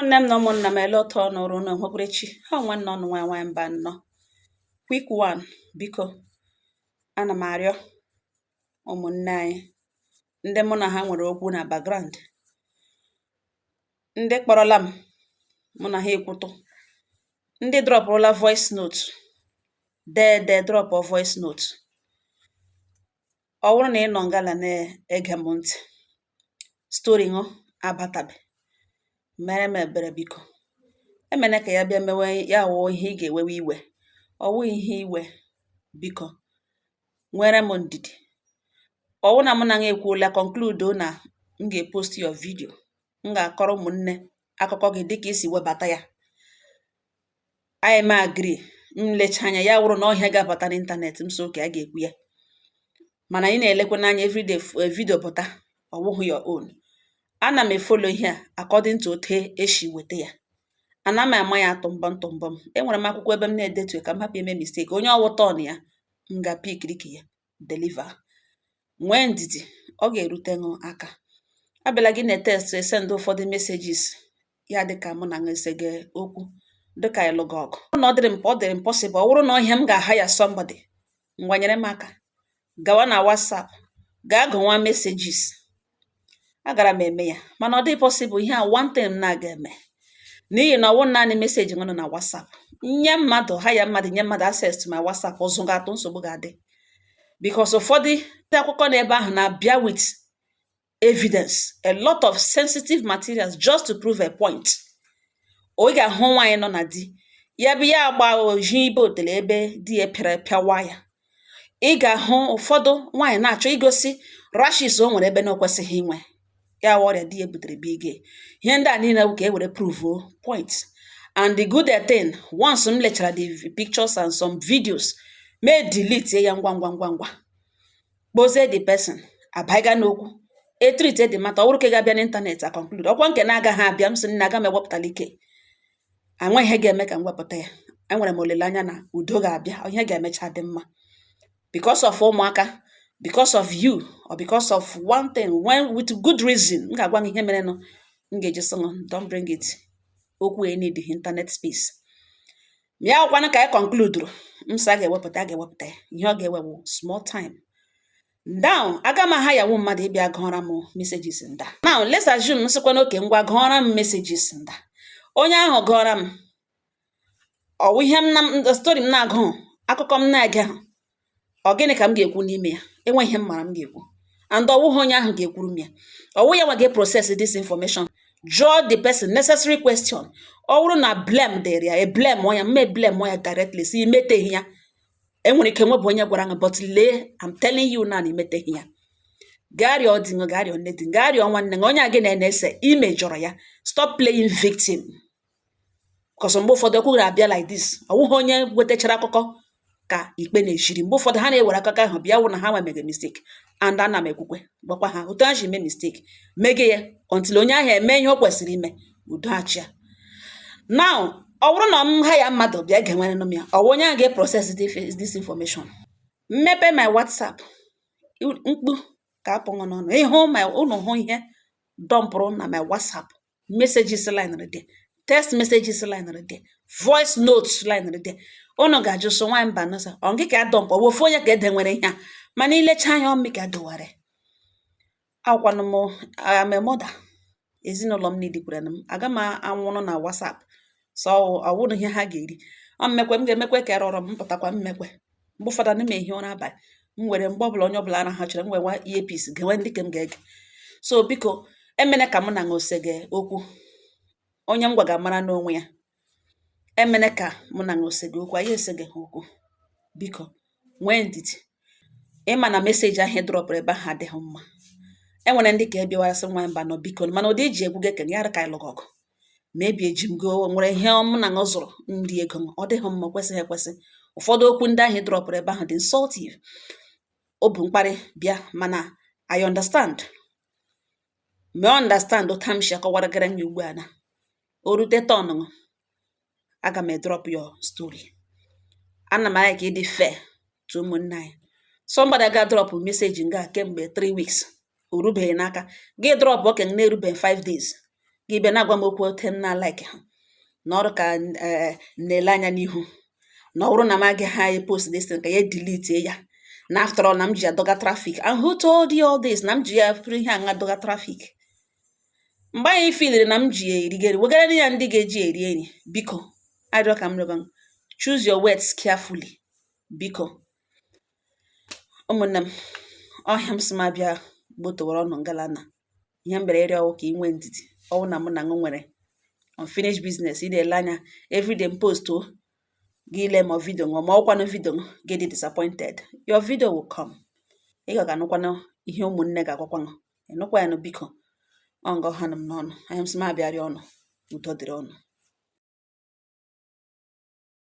Nwanne m na ụmụnna m ele otu ọnụrụ unu nhwekwurechi ha nwanne ọnụ nwaanyị mba nnọọ. Quick one, biko ana m arịọ ụmụnne anyị ndị mụ na ha nwere okwu na background, ndị kpọrọla m mụ na ha ekwutụ, ndị drọpụrụla voice note dee drop voice note. Ọ bụrụ na ị nọ ngala na-ege m ntị, stori ṅụ abatabe, mere m ebere biko emene ka ya bịa mewe ya wụọ ihe ị ga-ewewe iwe. Ọ wụghị ihe iwe, biko nwere m ndidi. Ọ wụ na mụ na ha ekwuola conclude na m ga-epost your video, m ga-akọrọ ụmụnne akụkọ gị dịka isi webata ya. I ma agree, m lecha anya ya wụrụ na ọhịa ga-abata n'ịntanetị m so ka a ga-ekwu ya, mana anyị na-elekwa n'anya everyday video pụta, ọ wụghị your own. Ana m efolo ihe a according to ote esi weta ya, ana m ama ya tụmbọm. Enwere m akwụkwọ ebe m na-edetu ka m hapụ eme mistake. Onye ọwụta ọnụ ya m ga-pikiriki ya deliver. Nwee ndidi, ọ ga-erute ṅụ aka. Abịala gị na text send ụfọdụ messages ya dịka mụ na ese gị okwu dịka ịlụgụ ọgụ. Na ọ dịrị m possible, ọ bụrụ na ọhịa m ga-aha ya somebody, ngwanyere m aka gawa na WhatsApp gaa gụwa messages. Agara m eme ya mana ọ dị possible ihe a one time na-aga eme, n'ihi na ọwụ naanị meseji nọ na WhatsApp. Nye mmadụ ha ya mmadụ nye mmadụ access to my WhatsApp, ụzụ ga-atụ nsogbu ga-adị, because ụfọdụ ndị akwụkwọ n'ebe ahụ na-abịa with evidence, a lot of sensitive materials just to prove a point. Ị ga-ahụ nwaanyị nọ na di ya bụ ya agba oji ibe otele ebe di ya pịawa ya. Ị ga-ahụ ụfọdụ nwaanyị na-achọ igosi rashes o nwere ebe na o kwesịghị inwe, ya ọrịa di ya butere bụ ige. Ihe ndị a niile bụ ka e were prove point. And the good thing, once m lechara the pictures and some videos, may delete ya ngwa kpozie the person abaiga n'okwu treat the matter. Ọ bụrụ ka ga-abịa n'ịntanetị a conclude ọkwa nke na-agaghị abịa m sị na aga m ewepụtala ike, anwe ihe ga-eme ka m wepụta ya. Enwere m olileanya na udo ga-abịa, ihe ga-emecha dị mma because of ụmụaka, because of you, or because of one thing, when with good reason. M ga-agwa ihe mere nụ m ga-eji sị don't bring it. Okwu e need internet space. Ya ọkwanụ ka anyị conclude m sị a ga-ewepụta ya, ihe ọ ga-ewewu small time. Now aga m aha yawu mmadụ ịbịa gụọra m messages nda. Now let's assume m sịkwa n'oke ngwa gụọra m messages nda. Onye ahụ gụọra m, ọwụ ihe story m na-agụ, akụkọ m na-ege, ọ gịnị ka m ga-ekwu n'ime ya? Enwe ihe m mara m ga-ekwu, and ọwụghị onye ahụ ga-ekwuru m ya. Ọwụ ya nwa ga-process this information, draw the person necessary question. Ọ bụrụ na blame dịrị ya, blame onye mme blame onye directly si imeteghị ya. Enwere ike nwebụ onye gwara m, but lee, I'm telling you na imeteghị ya. Garịọ ọdịṅụ, garịọ nne dị, garịọ nwanne gị, onye a gị na-ese imejọrọ ya. Stop playing victim, because mgbe ụfọdụ okwu ga-abịa like this. Ọwụghị onye wetachara akụkọ ka ikpe na-eshiri. Mgbe ụfọdụ ha na-ewere akụkọ ahụ bịa wụ na ha nwe mege mistake, and ana m ekwukwe gbakwa ha otu ha ji eme mistake mege ya until onye ahụ eme ihe o kwesịrị ime, udo achịa. Now ọ bụrụ na m ha ya mmadụ bịa ga-enwere m ya, ọ bụ onye ahụ ga-process this information. Mmepe my WhatsApp, mkpu ka apụghị n'ọnụ ịhụ ụnụ hụ ihe dọmpụrụ na my WhatsApp, messages line dị, text messages line dị, voice notes line dị. Ụnụ ga-ajụ so nwaanyị mba nọsa ọ gị ka adọmpụ, ọ bụ ofu onye ka ede nwere ihe a, mana ilecha anya ọmị ka dowere. Akwanụ m amemoda ezinụlọ m nidikwere m, aga m anwụrụ na WhatsApp so ọ wụrụ ihe ha ga-eri. M ga-emekwe ka rọrọ m pụtakwa mmekwe. Mgbe ụfọdụ na m ehi ụra abalị, m were mgbe ọbụla onye ọbụla ara ha chere m wewa earpiece gewe ndị ke m ga-ege. So biko emene ka mụ na ose gị okwu, onye m gwaga mara n'onwe ya. Emene ka mụ na ose gị okwu, anyị ese gị okwu, biko nwee ndidi. Ịma na meseji ahụ drọpụrụ ebe ahụ adịghị mma. Enwere ndị ka ebiawasị nwa mba nọ biko, mana ụdị iji egwu gị kenye ya ka ịlụgụ ọgụ mebi eji m go nwere ihe mụ na ọ zụrụ ndị ego m, ọ dịghị mma, kwesịghị ekwesị. Ụfọdụ okwu ndị ahụ drọpụrụ ebe ahụ dị insultive, o bụ mkparị bịa, mana I understand. Me understand ụta m shi akọwara gara nye ugbu a na o rute tọnụ aga m drop your story. Ana m anya ka ịdị fair to ụmụnne anyị. Somebody ga drop message nga kemgbe 3 weeks, o rubeghị n'aka gị drop oke na-erubeghị 5 days, gị bịa na-agwa m okwu ote m na-alaiki ha na ọrụ ka na-ele anya n'ihu na ọ bụrụ na m agaghị post this thing ka ya delete ya na after all na m ji ya dọga traffic. And who told you all this? Na m ji ya pụrụ ihe aṅa dọga traffic. Mgbe anyị filiri na m ji ya erigeri wegara ya ndị ga-eji eri eri, biko arịọ ka m rịọba m, choose your words carefully, biko. Ụmụnne m, ọhịa m si m abịa gbotowara ọnụ ngala na ihe m bịara ịrịọ ọwụ ka ị nwee ndidi. Ọwụ na mụ na ṅụ nwere unfinished business, ị na-ele anya everyday post o gị ile ma video ṅụọ ma ọkwanụ video gị dị disappointed, your video will come. Ị ga-anụkwanụ ihe ụmụnne ga-agwakwanụ, ịnụkwa ya nụ biko. Ọ nga ọha m n'ọnụ, ahịa m si m abịa rịọ ọnụ, udo dịrị ọnụ.